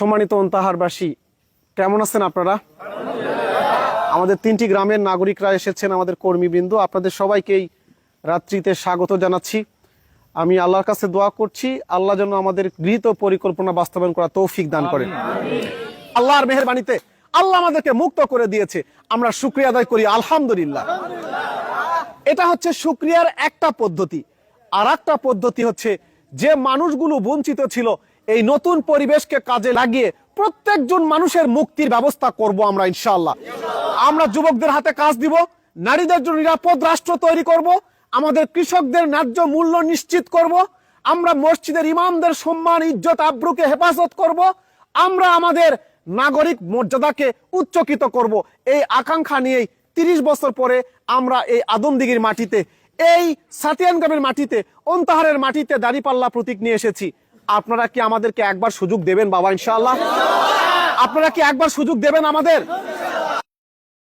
সম্মানিত অন্তাহারবাসী, কেমন আছেন আপনারা? আমাদের 3টি গ্রামের নাগরিকরা এসেছেন, আমাদের কর্মীবৃন্দ, আপনাদের সবাইকেই রাত্রিতে স্বাগত জানাচ্ছি। আমি আল্লাহর কাছে দোয়া করছি, আল্লাহ যেন আমাদের গৃহীত পরিকল্পনা বাস্তবায়ন করা তৌফিক দান করেন। আল্লাহর মেহেরবানিতে আল্লাহ আমাদেরকে মুক্ত করে দিয়েছে, আমরা শুকরিয়া আদায় করি আলহামদুলিল্লাহ। এটা হচ্ছে শুকরিয়ার একটা পদ্ধতি। আর একটা পদ্ধতি হচ্ছে যে মানুষগুলো বঞ্চিত ছিল, এই নতুন পরিবেশকে কাজে লাগিয়ে প্রত্যেকজন মানুষের মুক্তির ব্যবস্থা করব আমরা ইনশাআল্লাহ। আমরা যুবকদের হাতে কাজ দিব, নারীদের জন্য নিরাপদ রাষ্ট্র তৈরি করব, আমাদের কৃষকদের ন্যায্য মূল্য নিশ্চিত করব, আমরা মসজিদের ইমামদের সম্মান ইজ্জত আব্রুকে হেফাজত করব, আমরা আমাদের নাগরিক মর্যাদাকে উচ্চকিত করব। এই আকাঙ্ক্ষা নিয়েই 30 বছর পরে আমরা এই আদমদিঘির মাটিতে, এই সাতিয়ান গ্রামের মাটিতে, অন্তাহারের মাটিতে দাঁড়িপাল্লা প্রতীক নিয়ে এসেছি। আপনারা কি আমাদেরকে একবার সুযোগ দেবেন বাবা ইনশাআল্লাহ? আপনারা কি একবার সুযোগ দেবেন আমাদের?